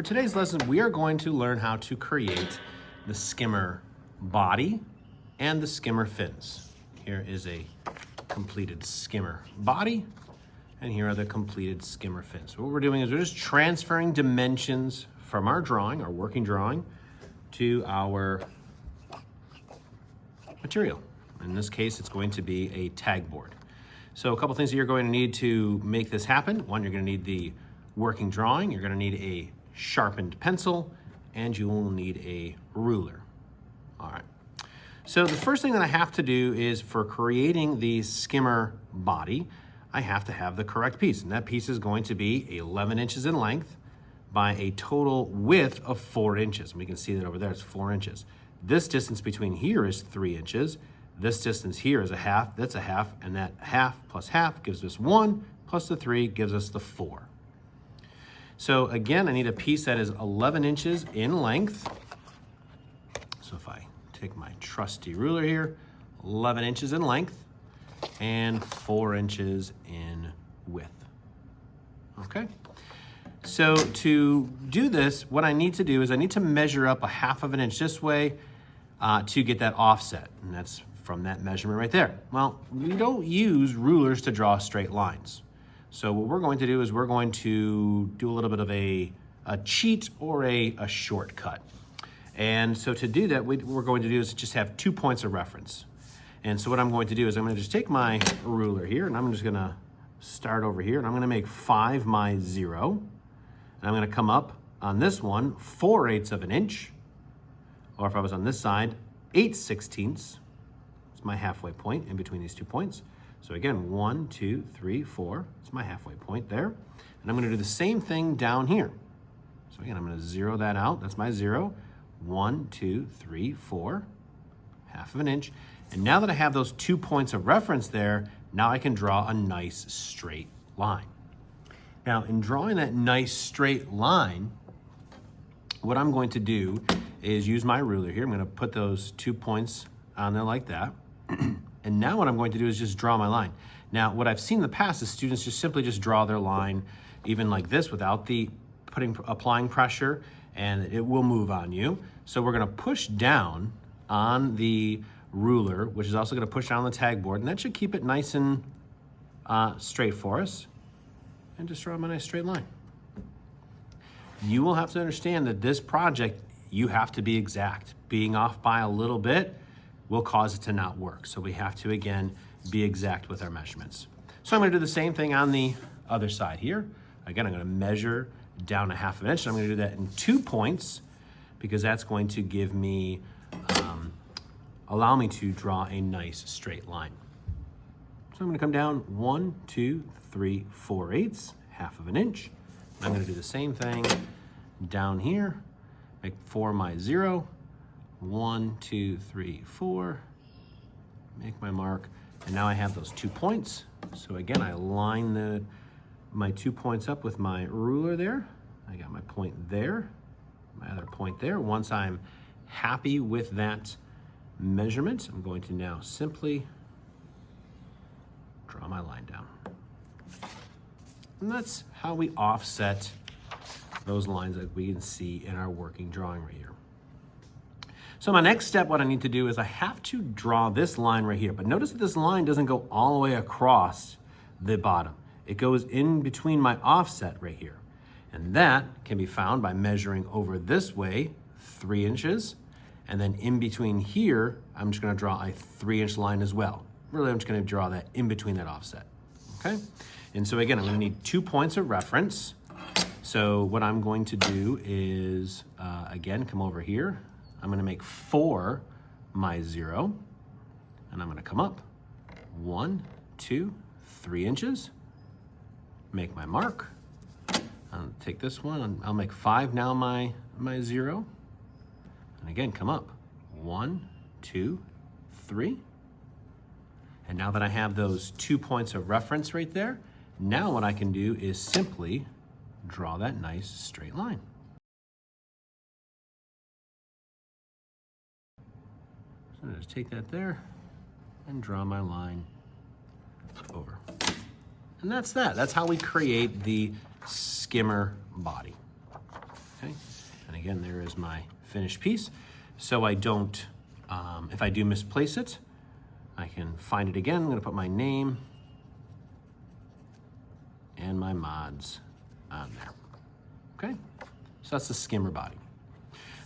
for today's lesson, we are going to learn how to create the skimmer body and the skimmer fins. Here is a completed skimmer body, and here are the completed skimmer fins. What we're doing is we're just transferring dimensions from our drawing, our working drawing, to our material. In this case, it's going to be a tag board. So a couple things that you're going to need to make this happen. One, you're going to need the working drawing, you're going to need a sharpened pencil, and you will need a ruler. All right. So the first thing that I have to do is, for creating the skimmer body, I have to have the correct piece, and that piece is going to be 11 inches in length by a total width of 4 inches. And we can see that over there, it's 4 inches. This distance between here is 3 inches. This distance here is a half, that's a half, and that half plus half gives us 1, plus the 3 gives us the 4. So again, I need a piece that is 11 inches in length. So if I take my trusty ruler here, 11 inches in length and 4 inches in width. Okay. So to do this, what I need to do is I need to measure up a half of an inch this way to get that offset. And that's from that measurement right there. Well, we don't use rulers to draw straight lines. So what we're going to do is we're going to do a little bit of a cheat or a shortcut. And so to do that, what we're going to do is just have 2 points of reference. And so what I'm going to do is I'm going to just take my ruler here, and I'm just going to start over here, and I'm going to make 5 my 0. And I'm going to come up on this one 4/8 of an inch, or if I was on this side, 8/16. It's my halfway point in between these 2 points. So again, 1, 2, 3, 4. It's my halfway point there. And I'm going to do the same thing down here. So again, I'm going to 0 that out. That's my 0. 1, 2, 3, 4. Half of an inch. And now that I have those 2 points of reference there, now I can draw a nice straight line. Now, in drawing that nice straight line, what I'm going to do is use my ruler here. I'm going to put those 2 points on there like that. And now what I'm going to do is just draw my line. Now, what I've seen in the past is students just simply just draw their line even like this without applying pressure, and it will move on you. So we're going to push down on the ruler, which is also going to push down the tag board, and that should keep it nice and straight for us. And just draw my nice straight line. You will have to understand that this project, you have to be exact. Being off by a little bit will cause it to not work. So we have to, again, be exact with our measurements. So I'm going to do the same thing on the other side here. Again, I'm going to measure down a half of an inch. I'm going to do that in 2 points because that's going to give me, allow me to draw a nice straight line. So I'm going to come down 1, 2, 3, 4/8, half of an inch. I'm going to do the same thing down here. Make 4 my 0. 1, 2, 3, 4. Make my mark. And now I have those 2 points. So again, I line my 2 points up with my ruler there. I got my point there, my other point there. Once I'm happy with that measurement, I'm going to now simply draw my line down. And that's how we offset those lines that we can see in our working drawing right here. So my next step, what I need to do is I have to draw this line right here. But notice that this line doesn't go all the way across the bottom. It goes in between my offset right here. And that can be found by measuring over this way 3 inches. And then in between here, I'm just going to draw a 3-inch line as well. Really, I'm just going to draw that in between that offset. Okay? And so again, I'm going to need 2 points of reference. So what I'm going to do is, again, come over here. I'm going to make 4 my 0, and I'm going to come up 1, 2, 3 inches, make my mark. I'll take this one, and I'll make 5 now my 0, and again come up 1, 2, 3. And now that I have those 2 points of reference right there, now what I can do is simply draw that nice straight line. So I'm going to take that there and draw my line over. And that's that. That's how we create the skimmer body. Okay? again, there is my finished piece. So I don't, if I do misplace it, I can find it again. I'm gonna put my name and my mods on there, okay? So that's the skimmer body.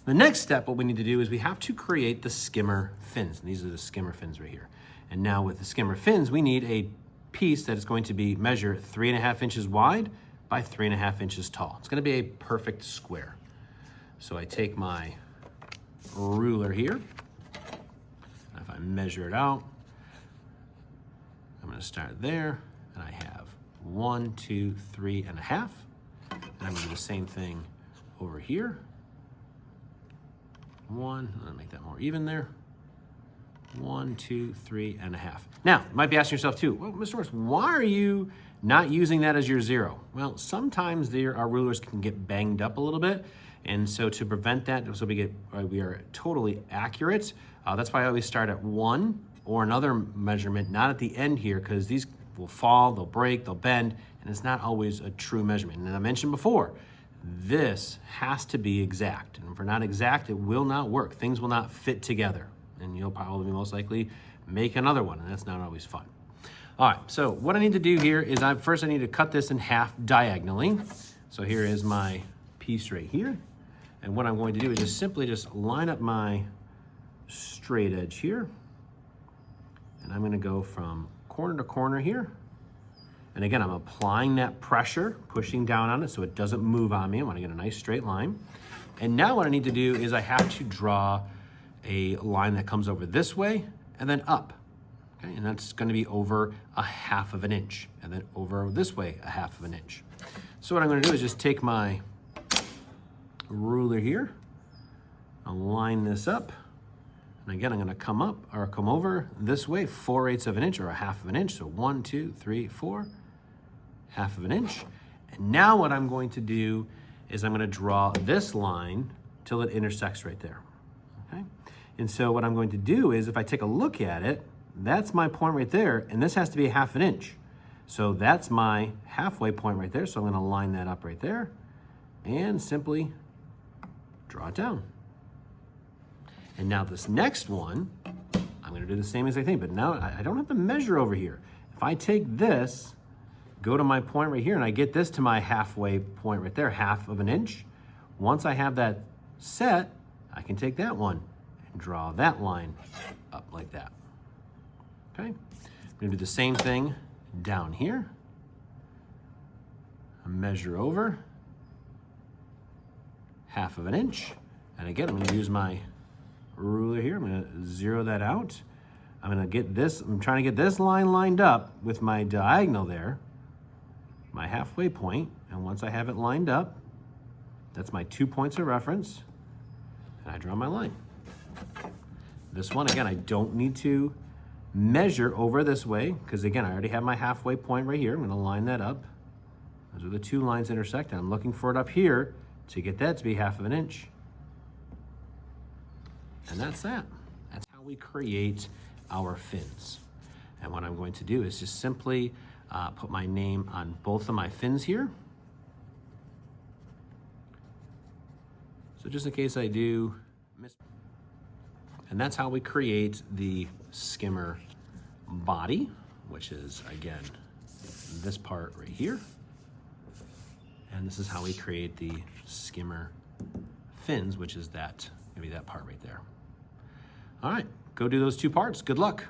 The next step, what we need to do is we have to create the skimmer fins. And these are the skimmer fins right here. And now with the skimmer fins, we need a piece that is going to be measure 3.5 inches wide by 3.5 inches tall. It's gonna be a perfect square. So I take my ruler here. If I measure it out, I'm gonna start there, and I have 1, 2, 3.5. And I'm gonna do the same thing over here. 1, I'm gonna make that more even there. 1, 2, 3.5. Now, you might be asking yourself too, well, Mr. Morris, why are you not using that as your 0? Well, sometimes our rulers can get banged up a little bit. And so to prevent that, so we are totally accurate, that's why I always start at 1 or another measurement, not at the end here, because these will fall, they'll break, they'll bend, and it's not always a true measurement. And I mentioned before, this has to be exact. And if we're not exact, it will not work. Things will not fit together. And you'll probably most likely make another one, and that's not always fun. All right, so what I need to do here is first I need to cut this in half diagonally. So here is my piece right here. And what I'm going to do is just simply line up my straight edge here. And I'm gonna go from corner to corner here. And again, I'm applying that pressure, pushing down on it so it doesn't move on me. I wanna get a nice straight line. And now what I need to do is I have to draw a line that comes over this way and then up. Okay, and that's gonna be over 1/2 inch, and then over this way 1/2 inch. So what I'm gonna do is just take my ruler here, I'll line this up, and again, I'm gonna come up or come over this way 4/8 inch or 1/2 inch. So 1, 2, 3, 4, 1/2 inch. And now what I'm going to do is I'm gonna draw this line till it intersects right there, okay? And so what I'm going to do is if I take a look at it, that's my point right there, and this has to be 1/2 inch. So that's my halfway point right there. So I'm gonna line that up right there and simply draw it down. And now this next one, I'm gonna do the same exact thing, but now I don't have to measure over here. If I take this, go to my point right here, and I get this to my halfway point right there, 1/2 inch. Once I have that set, I can take that one and draw that line up like that. Okay, I'm gonna do the same thing down here. Measure over 1/2 inch. And again, I'm gonna use my ruler here. I'm gonna zero that out. I'm gonna get this, I'm trying to get this line lined up with my diagonal there, my halfway point. And once I have it lined up, that's my 2 points of reference, and I draw my line. This one, again, I don't need to measure over this way, because again, I already have my halfway point right here. I'm gonna line that up. Those are the two lines intersect, and I'm looking for it up here to get that to be 1/2 inch. And that's that. That's how we create our fins. And what I'm going to do is just simply put my name on both of my fins here. So just in case I do miss. And that's how we create the skimmer body, which is, again, this part right here. And this is how we create the skimmer fins, which is that, maybe that part right there. All right, go do those 2 parts. Good luck.